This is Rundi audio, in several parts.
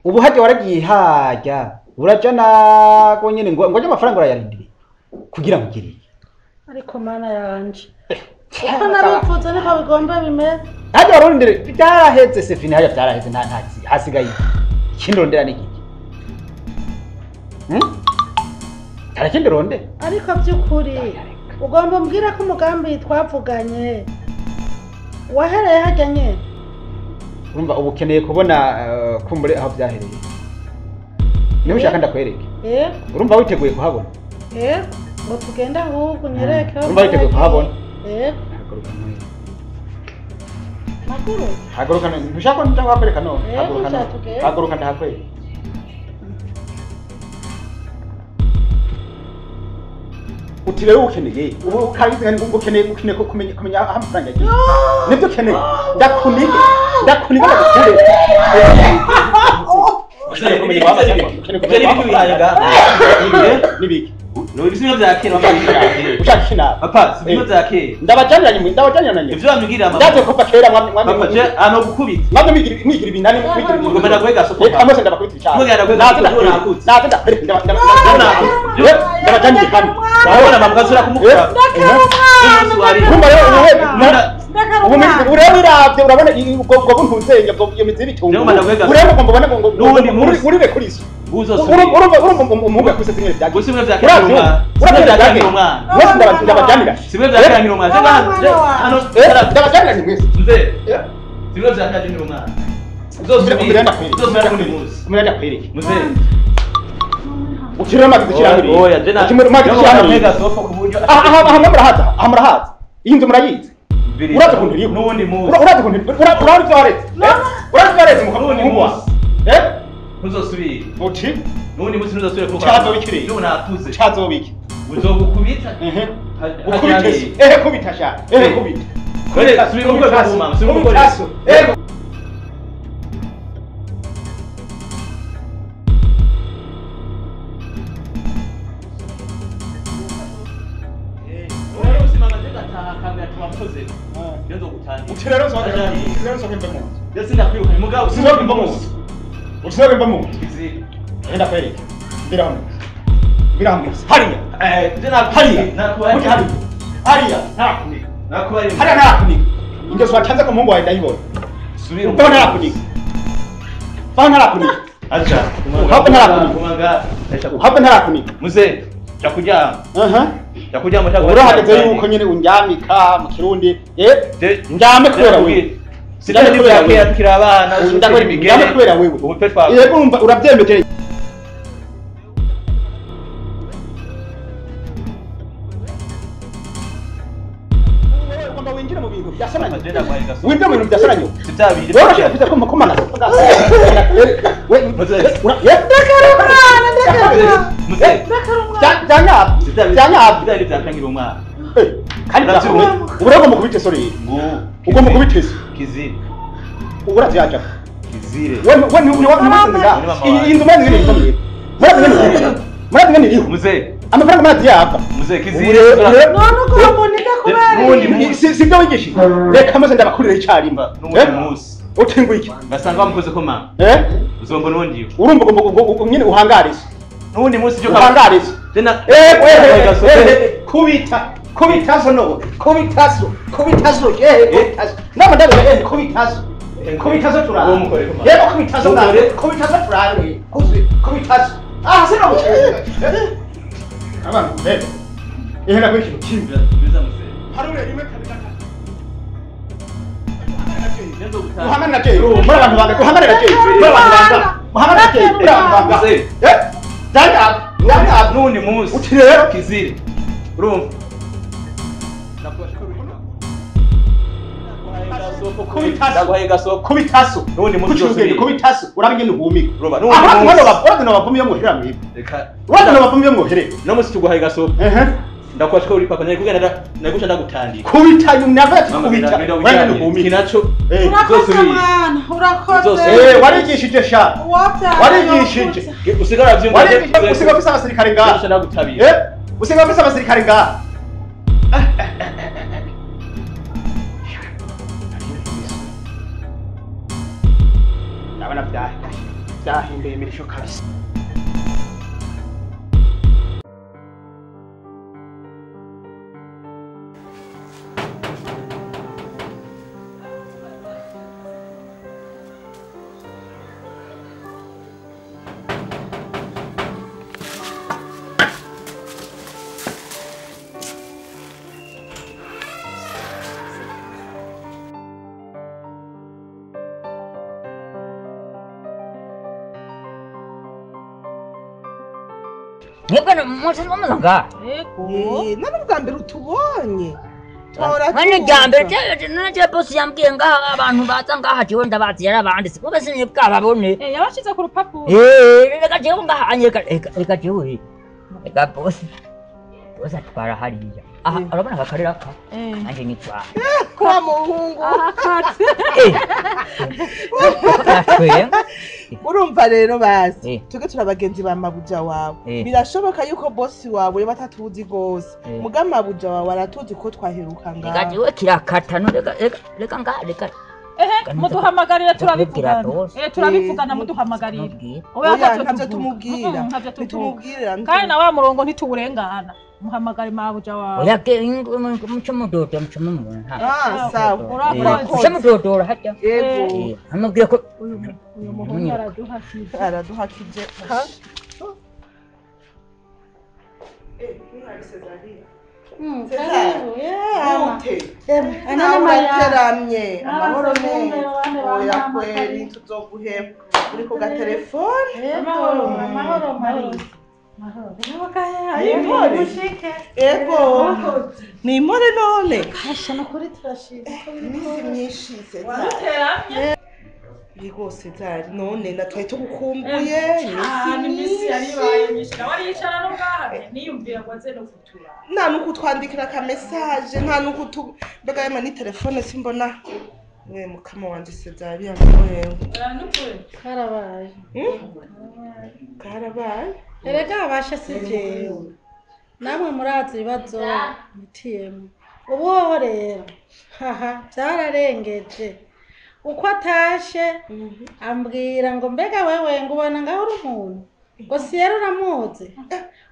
ubu haje waragiye hajya uraja nako nyene ngo amafaranga urayarindiriye kugira mugire ariko mana yanje uko nabipfuza niko bigomba bimeze haje warondere byaraheze Sefini haje byaraheze nta hasigaye ikindondera niki Tarakindi ronde ariko byukuri ugomba mbwira ko umugambi twavuganye wahereye hajya nyene urumva ubu ukeneye kubona kumbure aho byahereye niho ushaka ndakwereke urumva witeguye kuhabona ngo tugenda ahubwo nyereke urumva witeguye kuhabona haguruka ntushaka ko ndakwereka none haguruka ndahakwereka utire ukeneye ubu kabize ngo ukeneye kumenya aho amafaranga yagiye nibyo ukeneye ndakuniga ndakure ukeneye kumenya aho amafaranga nibiki no ibisimo byakera bamubwira ushakina papa sibyo byakera ndabajaniranye ivyo bamubwira ndaje kuva kera papa je ano gukubita mwamwe mwigira ibinani mwigira ibintu ngomba kwega soko amose ndabakubita cyane mwega kwega ndabajanire kandi urabona bamugazura kumukura kumba rero ubu ureba uravye urabona ubwo buntuzenye iyo mizi y'ibitunguru ureba ugomba ubone ngo urire kuri iso umuhungu yakuse simwe byagiye simwe byakira umwana mwese ndabajanira simwe byakira umwana hano ndabajanira ni mwese simwe byakira umwana umurenda kwereke muze ukirema gukira muri oya je na mega sofa ku buryo aha murahaza iyi nzu murayizi uraza kuntu iriho nubundi muzi uraza kuntu uraza mukamuwa ntuzosubire uti nubundi muzi ntuzosubire kuko cyazo bikire nubu nakuze cyazo biki uzogukubita ukubita kubita sha kubita kubita subira mu rwego rw'umama subira mu rwego utirero soke mbemo yasinda kwiruka mugabo usizoke mbemo enda kwereke birahamwe hariya hariya ntakunika ingeso watanze ku muhungu wawe ndayibona ubwo ntarakunika acha uhabwe ntarakunika muze chakuryama chakuryama urahageze yuko nyene undyamika mu kirundi ndyame kubera wewe sinari niwe yakira abana ndakora imigame kubera wewe ubu pepa yego umva urabyemeye winjira mu bintu byasananye winjira mu bintu byasananye sitabiri wowe afite ko makomana kandi urego mukubite sori ugo mukubite kizire uravyaja kizire we ntiwasenga iyi nzu mwana ngene ikomeye mwana ngene iriho muze amafaranga mazi yava muze kizire none uko mboneka kubera sibyo wigishi reka maze ndabakurira icyarimba n'umuntu munsi utengu iki basanga bamukoze ko mama uzombo nundi urumva nyine uhangariza nundi munsi cyo uhangariza tena kubitazo no kubitazo n'amadabo kubitazo turara yego kubitazo turara kubitazo sino mucyeza abantu mbere ihera kwishi kimbe biza muze harure rimwe kabiri Muhammad na Jay muri abantu banga Muhammad na Jay muri abantu banga Muhammad na Jay muri abantu banga danga nundi munsi utirero kizire urumva kubitaso nundi munsi cyose kubitaso urabingene uhumika urumva nundi munsi urabona bavumye mu hira mwiba reka urabona bavumye mu hira no munsi tuguhaye gasopo ndakwashika uri papa nari nagusha ndagutandika kubita never kubita wengene uhumika kinacho urakoze mwana urakoze warigishije sha warigishije usigara byumva usigara bisa abasirikare nga ndagutabira usigara bisa abasirikare nga ndabona byahinduye imirisho kabisa. Mwebwe muzi mumuzanga? Nani bwa mbere utubonye? Mwana jambe nje boss yambwiye ngaha abantu baza ngaha jiwe ndabazi yarabanditse. Kuba sinye bwababone. Yabashize ku rupapuro. Reka jiwe ngaha reka jiwe. Reka boss. Boss atwara hariya. Aha urabona akakarira ka. Anje nitwa. Kwa muhungu. Akatse. Urumva rero bazi tuge turabagenzi ba mabuja wawe birashoboka yuko boss wawe batatuzi gose muga mabuja wawe aratuzi ko twaheruka ngaho reka jiwe kirakata no reka ngaha reka muduhamagarire turabivugana turabivugana muduhamagarire oya ntavyo tumubwira nitumubwirira kandi na wa murongo ntituwurengana muhamagare mabuja wawe oya muco mudodo muco mumubona sawa muco mudodo hajya yego amubwira ko uyu muhungu araduhakije ha Teramye amahoro ne oya kweli tuzoguheba uri ku gatelefone amahoro ego ni imore none kasha no kuri turashika imisi myinshi rwose zari none natwaye tugukumbuye imisi yaribaye myinshi nawe aricara no ngaha niyumvira ngo aze no futura nta nuko twandikira ka message nta nuko mbega yema ni telefone simbona we mukama wanje Cezari yangoyewe karabaye erega abasha sijewe namwe murazi ibibazo mutiyemo ubu rero haha byararengeje uko atashe ambwira ngo mbega wewe ngo ubona ngaho uri umuntu ngo Siyera uramuzi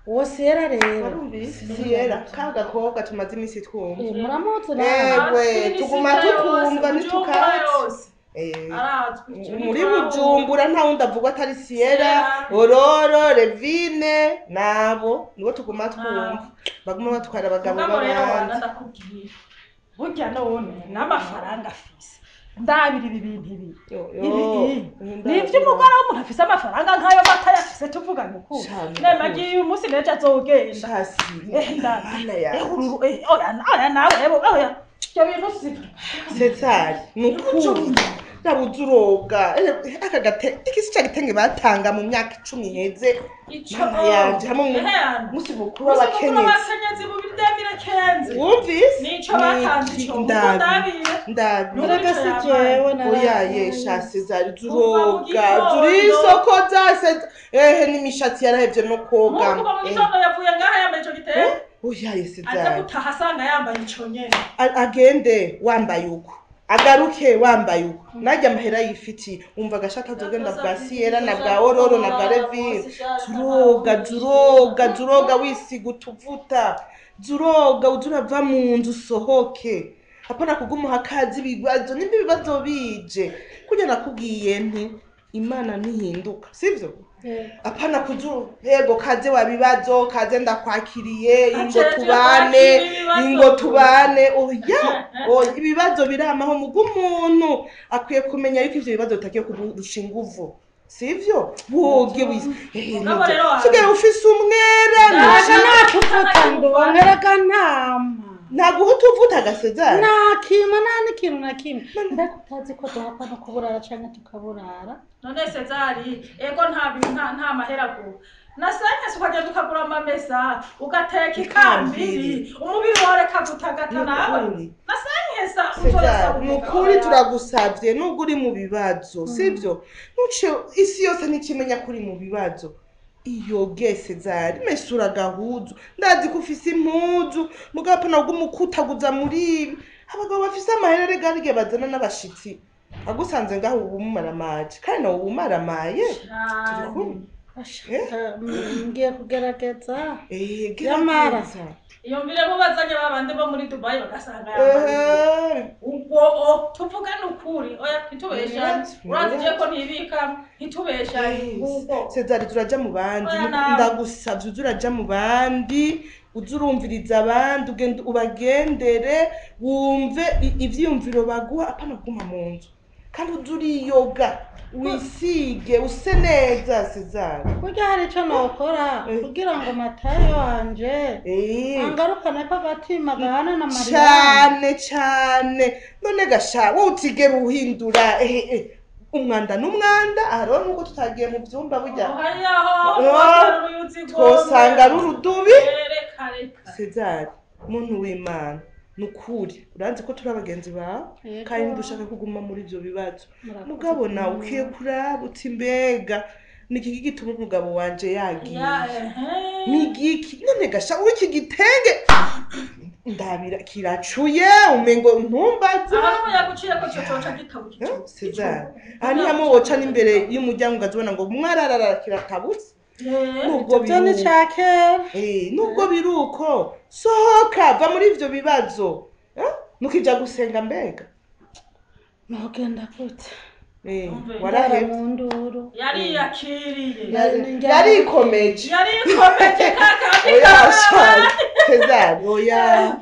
uwo Siyera rero Siyera kaga koga tumaze imisi twumva muramuzi nawe tuguma tukumva nitukazi muri Bujumbura nta wundi avuga atari Siyera Ororo Revine nabo nibo tuguma twumva baguma batwara abagabo b'abandi burya none n'amafaranga afise ndabira ibi bintu ibi nivyo umugore w'umuntu afise amafaranga nk'ayo mata yafise tuvugana ukuri nemagiye uyu munsi neje azogenda oya nawe ibyo bintu si Cezari nukuri nabuze uroga aka ikisi cyagitenge batanga mu myaka 10 iheze yanje hamwe musi mukuru w'abakenyezi mu bidemire kenze wumvise nico batanze cyo ndabira sijewe na oya yesha Cezari zuroga zurisoko zase n'imishatsi yarahevye no koga mu gitondo yavuye ngaha yambaye ico gitenge oya Cezari aza gutaha asanga yambaye ico nyene agende wambaye uko agaruke wambaye uko najya amahera yifiti umva gashaka zogenda bwa Siyera na bwa Ororo na bwa Revine zuroga wisiga utuvuta zuroga uzurava mu nzu sohoke hapana kuguma hakazi ibibazo nimba ibibazo bije kujya nakubwiye nti Imana ntihinduka sivyo apana kujuru yego kaze wabibazo kaze ndakwakiriye ingo tubane oya ibibazo biramaho mugu umuntu akwiye kumenya yuko ivyo bibazo bitakiye kurusha inguvu sivyo woge wisi sigera ufise umwera natufuta ngo ngereka ntama ntabwo utuvuta Cezari nakima n'ikintu nakimwe mbega utazi ko duhapa no kuburara canke tukaburara none Cezari ego nta mahera go nasanye ukagenda ukagura amamesa ugateka ikambiri umubiri wareka gutagata nawe nasanye sa nukuri turagusavye nubwo uri mu bibazo sivyo nuce isi yose nikimenya kuri mu bibazo iyo Cezari mesura gahuzu ndazi ko ufise impuzu mugapa nabwo mukutaguza muri ibi abagabo bafise amaherere garige bazana n'abashitsi agusanze ngaho ubumumaramaje kandi nawe ubumaramaye ngiye kugerageza gerageza iyo mbere mubazanye babande bo muri Dubai bagasanga ubwo tuvugana ukuri oya ntitubeshanye uraziye ko ntibika ntitubeshanye Cezari turaja mu bandi ndagusavye uraja mu bandi uzurumviriza abandi ugende ubagendere wumve ivyiyumviro baguha apana kuguma mu nzu kandi uzuriyoga wisige use neza Cezari burya hari ico nokora kugira ngo matayo wanje angarukane ko agatima gahana na Mariya cyane none gasha wowe utigera uhindura umwanda n'umwanda aharo nuko tutagiye mu byumba burya twosanga ari urudubi Cezari muntu w'Imana nukuri uranze ko turi abagenzi bawe kandi ndushaka kuguma muri ibyo bibazo mugabo nawe ukiye kuraba uti mbega niki gituma umugabo wanje yagiye nigiki none gasha wiki gitenge ndabira kiracuye umengo ntumbaza aho yaguciye ko cyococa gitabuki Cezari ani hamo woca n'imbere y'umuryango ngazibona ngo mwararara kiratabutse nubwo byone cyake nubwo biruko sohoka va muri ivyo bibazo nukija gusenga mbega nogenda gute warahebye mu nduru yari yakiriye yari ikomeje Cezari oya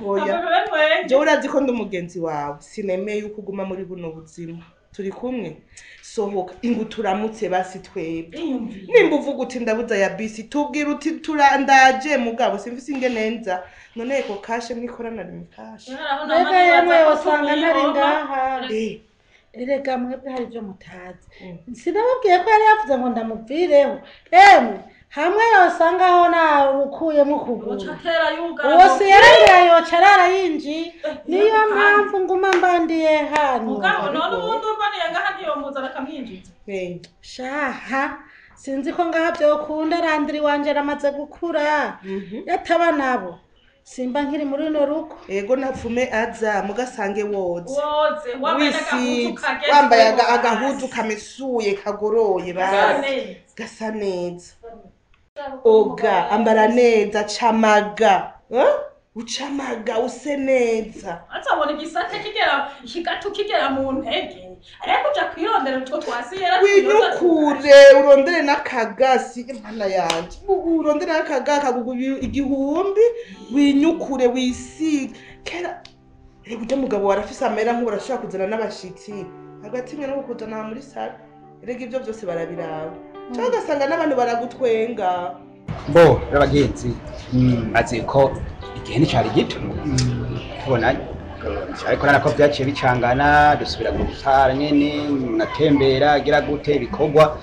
je urazi ko ndi umugenzi wawe sinemeye yuko uguma muri buno buzima turi kumwe sohoka inguturamutse basi twebwe nimba uvuga uti ndabuza ya bisi tubwira uti turandaje mugabo simvise ingenenza none ko kashe mwikorana rimwe kashe rega yemwe wasanga nari ngaha erega mwebwe hari ibyo mutazi sinababwiye ko yari yavuze ngo ndamubvireho emwe hamwe yosanga aho ukuyemo ukuguru uwo si yarengera yoca ararayinji niyo mpamvu nguma mbandiye hano mugabo none ubundi umbaniye ngaha ntiyombuza bakamwinjiza shaha sinzi ko ngaha byokunda randiri wanje ramaze gukura yataba nabo simba nkiri muri no ruko yego napfume aza mugasange woze wambaye agahuzu kamesuye kagoroye gasa neza oga ambara neza camaga ucamaga use neza atabona igisate kigera mu ntege ariko uja kwirondera utwo twasiyera winyukure urondere n'akagasi imana yanje urondere n'akagaka igihumbi winyukure wisige kera uje mugabo warafise amera nk'urashaka kuzana n'abashitsi hagati mwe no kuzana muri sala rega ivyo byose barabiraba cyangwa ugasanga n'abantu baragutwenga bo abagenzi azi ko igihe nticari gito tubona ariko nako byaciye bicangana dusubira gutara nyene natembera agira gute bikorwa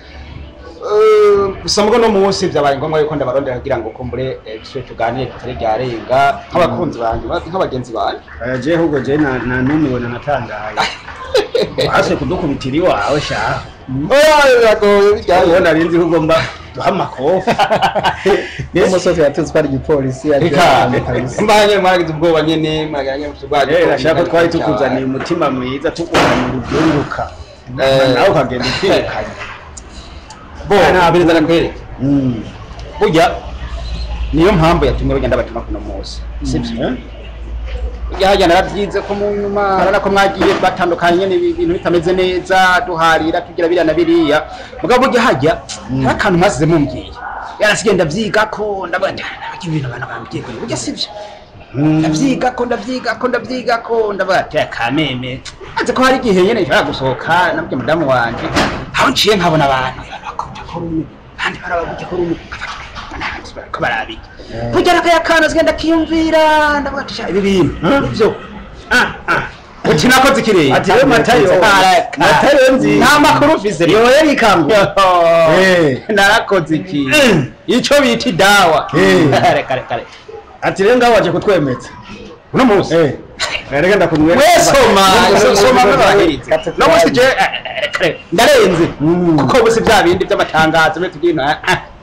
gusa mugo no munsi byabaye ngombwa yuko ndabarondera kugira ngo kumbure twe tuganire tutari ryarenga nk'abakunzi banje nk'abagenzi banje je ahubwo je na numiwe na natangaye ase kudukubitira iwawe shaho yagoye bijyaye narinzi ko ugomba duhamakofa n'umusozi yatuzwe ari igipolisi mbanye mwagize ubwoba nyene mwaganye mutubwaje ashaka twari tukuzaniye umutima mwiza tukuranira ubyunguka nawe ukagenda ukekanye bona biriza nakwereka burya niyo mpamvu yatumye bagenda batuma kuno munsi sibyo yajya naravyize ko mu nyuma harana ko mwagiye batandukanye n'ibintu bitameze neza duharira tugira birana biriya mugabo burya hajya hakantu masize mumbwiye yarasigenda vyiga ko ndabanda ibintu abantu bambwiye ko burya sibyo ndavyiga ko ndabata kameme aze ko hari igihe nyene nshaka gusohoka nabwiye mudamu wanje aho nciye nkabona abantu bakunda ko rumwe kandi barababuje ko rumwe ko barabike kugera akayakana zigenda kiyumvira ndabatisha ibi bintu ibyo uti nakoze ikirere ati we matayo nzi nta makuru ufise yo yari kangu narakoze iki ico bita idawa kare ati rero ngaho waje kutwemeza uno munsi rega ndakunwe soma mwabahiritse no munsi je ndarenze kuko bose bya bindi by'amatangazo byo tugino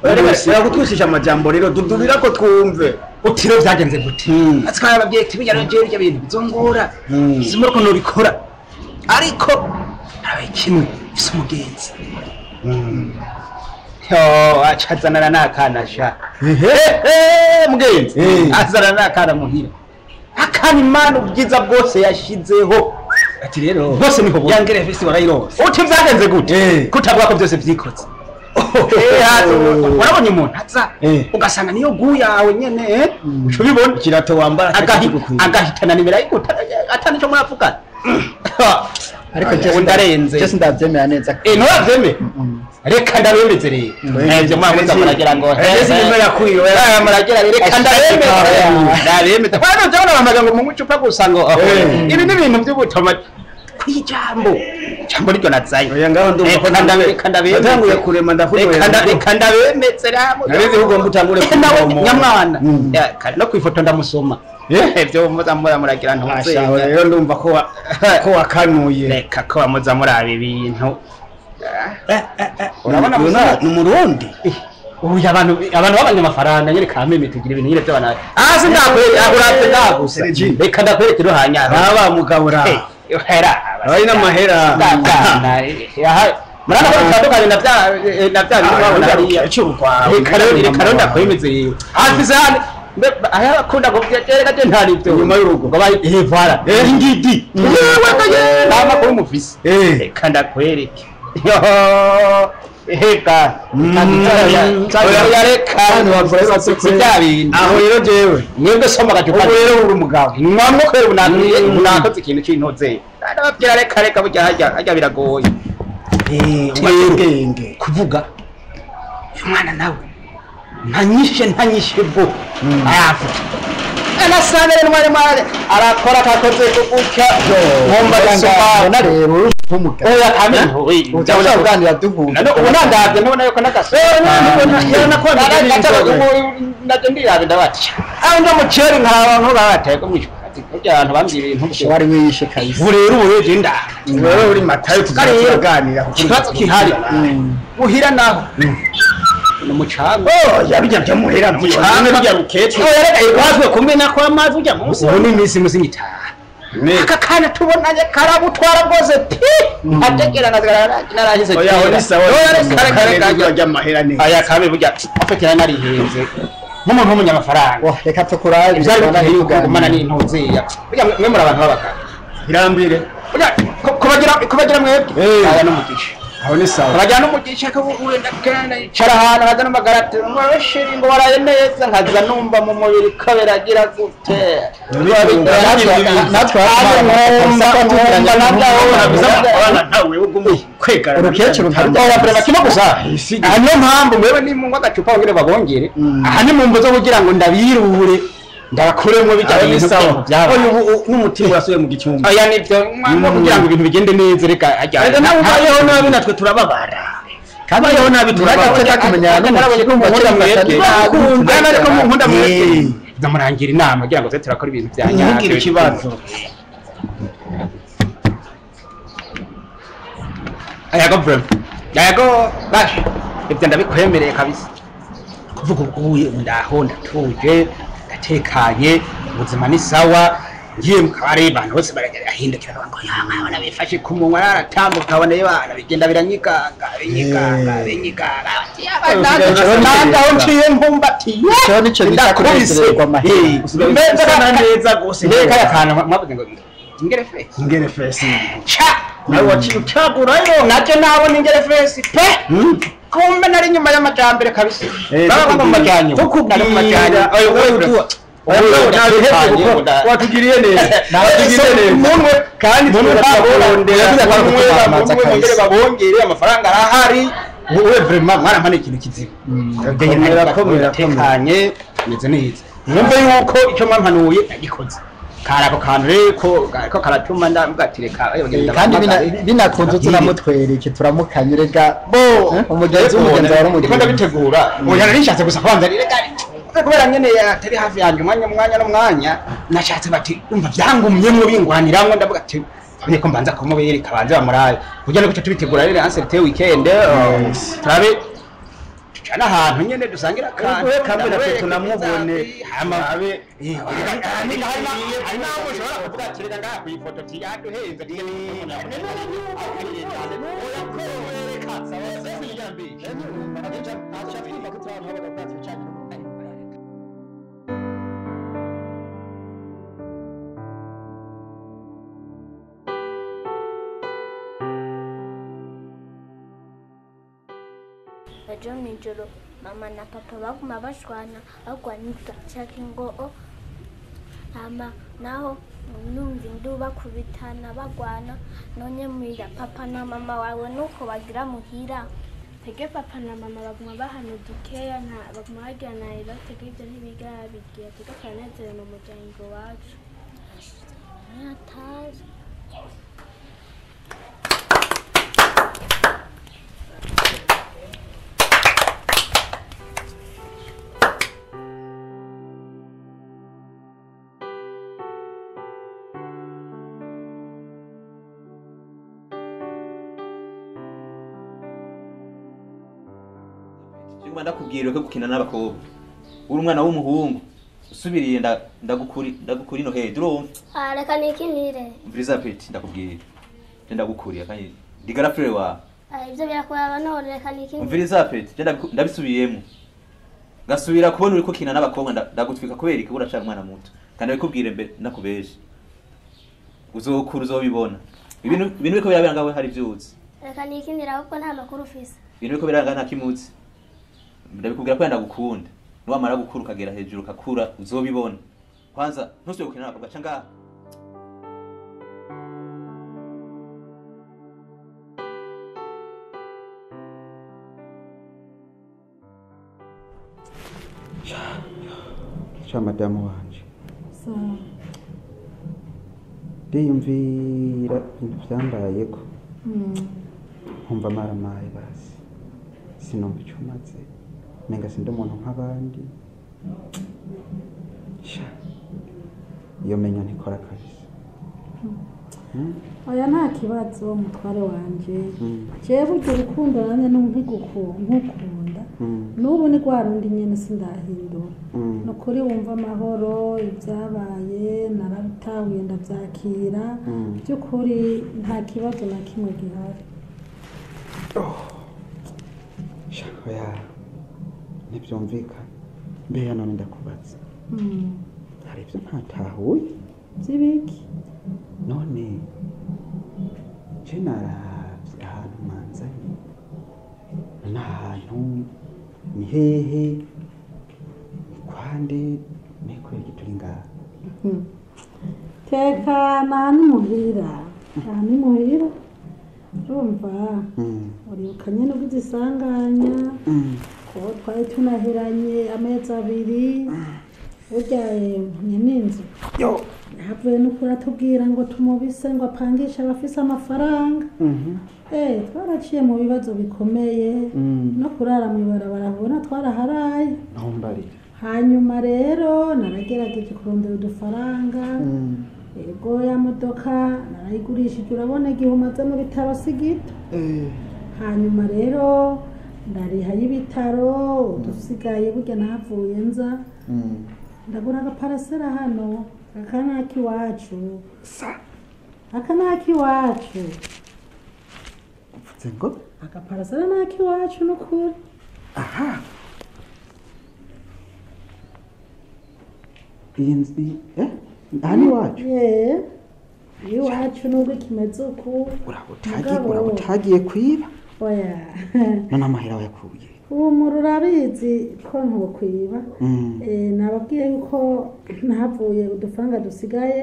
rega gutwishisha amajambo rero dudubira ko twumve utiro byagenze gute atwara ababyeyi tibinyaro je ibyo bintu bizongora simuri ko nobikora ariko arabaye kimwe bisa umugenzi yo acazanana n'akana sha mugenzi azana n'akana muhira akana imana ubwiza bwose yashizeho ati rero bose niho yangere festi warayirose uti byagenze gute kutavuga ko byose byikotse urabonye umuntu aza ugasanga niyo gu yawe nyene ubibona kirato wambara agahitana nimera y'ikuta atani cyo murapfukana ariko je ndarenze je sindavyemera neza ntubavyeme reka ndabemeze rero navyo mwamuza muragira ngo ese nimera kwiyo muragira reka ndabemeze kwano jabona bamaga ngo mu cupa gusa ngo ibi ni ibintu by'ubutoma kwijambo jambo ryo nazayo oya ngaho ndumva reka ndabemeze natanguye kurema ndavuga reka ndabemeze ramo nabeze ugomba utangure nyamwana no kwifoto ndamusoma byo muza muragira ntuze rero ndumva ko wakanuye reka ko bamuza murabe ibintu urabona ni umurundi uyu abantu babanye amafaranga nyere kameme tugira ibintu nyire by'abana sindakwereka urabye ndaguse reka ndakwereka iruhanya aba mugabura hera ari n'amahera murana ko bitandukanye na bya bintu babona hariya cy'urukwawe reka rero ndakwemeze rero afise hano aya akunda kubyereka je ntari byo nyuma y'urugo ngo bayi vara ingidi wewe kaye nama ko umufisi reka ndakwereke heka yareka aho rero jewe mwebwe soma gacupa rero uri umugabo mwamwe kwera unakoze ikintu cy'intoze ndababwira reka burya hajya biragoye ubwenge kuvuga umwana nawe ntanyishe bo ayavuga anasanere mwari mwari arakora kakoze kugucya nkomba ganga rero nk'umugabo oya amenyo ujya kuganira duhura ubu nandabye nabona yuko nagasore nako naje ndirabe ndabaca aho ndo muceri nk'abantu babateye ko mwisho ati abantu bambira ibintu wari wishe kayise ubu rero ubu nda rero uri matayo tukaganira kibazo kihari uhira naho umucanga yabijya byamuhera umucanga bijya ruketse yereka ibazwe kumena ko amazi ujya munsi ubu ni iminsi muzingitaha aka kana tubonanye karabutwara bwose ategera narahize oya uri sawa kare kajya amahera neza aya kabe burya afekera narihenze nk'umuntu w'umunyamafaranga reka tukuraje kumana n'intuze ya burya mwe muri abantu babaka irambire burya kubagira mwebwe aya n'umugisha aho ni sawa bajyana umugisha ko urenda kana cara hana bazana magarate ngoroshiri ngo waraye neza nkaza numva mu mubiri ko beragira gute natwa nawe ugumye kwegara urukecuru ntabwo prema kino gusa hano mpamvu mwewe ni mu gacupa ngire babongere aha ni mumbo zo kugira ngo ndabirure ndakuremo bijyanye sawa uyu n'umutima urasuye mu gicumbi aya nivyo mwango kugira ngo ibintu bigende neza reka ajya nawe ubayeho nabi natwe turababara kabayeho nabi turajya kumenya no narabonye ko mukira mwebwe nakunda ariko mu nkunda mwebwe ndamurangira inama kugira ngo turakora ibintu byanya ngira ikibazo ayago bash ibyo ndabikwemereye kabisa kuvuga ubuye ndaho ndatuje tekanye ubuzima ni sawa ngiye mukabare abantu bose baragera ahindukira ngo yanga bifashe ku munwa aratambuka abone bana bigenda biranyikanga nanda unciye mpumbati cyo nico bitakureserwa amahe mbeza neza gose reka yakana mwavuze ngo ingere fesi cha nawe wacyagurayo naje nabo ingere fesi pe kumbe nari nyuma y'amajambere kabisa baba mu majyanyo tukubwira ayo wewe watugiriye neza munwe kandi turabondera babongere amafaranga arahari wowe vraiment mara mpane ikintu kiziba komera tekanye neze neza numve yuko icyo mwampanuye agikoze karako kantu ko karatuma ndamgatireka kandi binakunze turamutwereke turamukanyerega bo umugenzi wari umugenzi ndabitegura oya narishatse gusa kwanza reka kubera nyene yatari hafi yanjye umwanya nashatse bati umva byangumye mu bingwaniramwe ndavuga ati ko mbanza kumubereka banze bamuraye kugira ngo tubitegura rero anserte weekend turabe cana ahantu nyene dusangira kandi we kamwe natwe tunamubone amabe hari naho ushobora kuvuga ati reka ngaha ku ifoto tiyaduhenze ejo mw'ijoro mama na papa baguma bashwana bagwanira nshaka ingoo hama naho numva indu bakubitana bagwana none mwira papa na mama wawe nuko bagira muhira tege papa na mama baguma bahana dukeya baguma bagira nayo tege ibyo ntibigabigira tege twanezere mu muryango wacu ntatazi Cyangwa ndakubwira ko gukina n'abakobwa uri umwana w'umuhungu usubiriye ndagukuri no he drone reka nikinire mviriza peti ndakubwira ndagukuriye kandi digara frere wa ibyo birakuraba none reka nikinire mviriza peti ndabisubiyemo gasubira kubona uri ko kina n'abakobwa ndagutwika kubera iki uracara umwana muto kandi bikubwire mbe nakubeje uzokura uzobibona ibintu biko birabera ngawe hari byutse reka nikinire ahubwo nta makuru ufise ibintu biko biranga nta kimutse ndabikubwira ko ndagukunda niwamara gukura ukagera hejuru ukakura uzobibona kwanza ntusubire gukina n'abakobwa cyangwa cha madamu wanje ndiyumvira ibintu byambayeko nkumva maramaye basi sinumva icyo umaze menga sindi umuntu nk'abandi iyo menya ntikora kabisa oya nta kibazo mutware wanje jewe burya urukundo nanjye nkukunda n'ubu ni rwa rundi nyene sindahindura ni ukuri wumva amahoro ibyabaye narabitahuye ndabyakira by'ukuri nta kibazo na kimwe gihari oya ntibyumvikana mbeya none ndakubaza hari ibyo ntatahuye by'ibiki none je naravye ahantu mwanzanye n'ahantu ni hehe ni kwande nikwege turi ngaha tekana nimuhira nimuhira urumva uribuka nyene ubuzisanganya ko twari tunahiranye amezi abiri burya nyene inzu havuye n'ukuri atubwira ngo tumubise ngo apangishe abafise amafaranga twaraciye mu bibazo bikomeye no kurara mw'ibarabara ubona twaraharaye hanyuma rero naragerageje kurondera udufaranga ego ya modoka narayigurishije urabona igihe umaze mu bitaro si gito hanyuma rero ndariha y'ibitaro udusigaye burya nahavuye nza ndagura agaparasera hano akanaki wacu uvuze ngo akaparasera naki wacu n'ukuri aha iyi nzu hano iwacu iwacu nubwo kimeze uku utagiye kwiba oya none amahera wayakuye umuntu urabizi ko ntokwiba nababwiye yuko nahavuye udufaranga dusigaye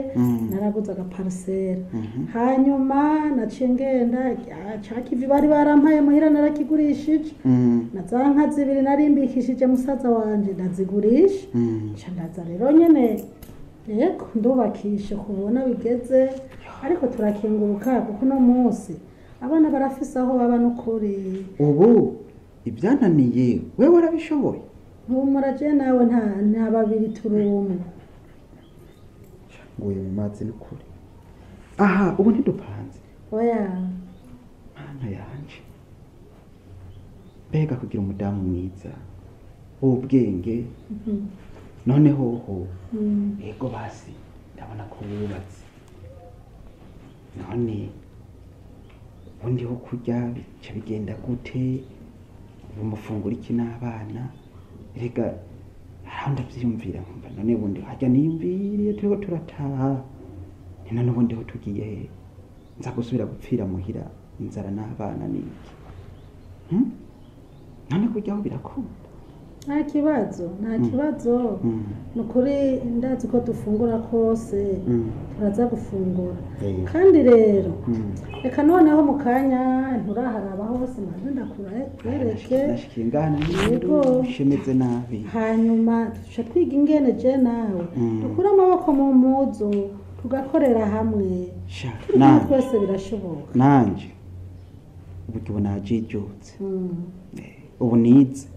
naraguze agaparasera hanyuma naciye ngenda cakivi bari barampaye muhira narakigurishije na za nka zibiri narimbikishije musaza wanje ndazigurisha nca ndaza rero nyene yego ndubakishe kubona bigeze ariko turakenguruka kuko no munsi abana barafise aho baba n'ukuri ubu ibyananiye wewe warabishoboye ntumuraje nawe nta babiri turi umwe nguye mu mazi n'ukuri aha ubu ntidupanze oya mana yanje mbega kugira umudamu mwiza w'ubwenge noneho ho yego basi ndabona ko wubatse none ubundi ho kurya bica bigenda gute umufungura iki n'abana rega haraho ndavyiyumvira nkumva none ubundi hajya niyumviriye turiko turataha ni none ubundi ho tugiye nza gusubira gupfira muhira inzara n'abana niki none kuryaho birakunda nta kibazo ni ukuri ndazi ko dufungura kose turaza gufungura kandi rero reka noneho mu kanya nturaharaba hose maze ndakwereke nashikiye ngana shemeze nabi hanyuma duca twiga ingene je nawe dukura amaboko mu mpuzu tugakorera hamwe twese birashoboka nanje ubu naje ibyutse ubu nize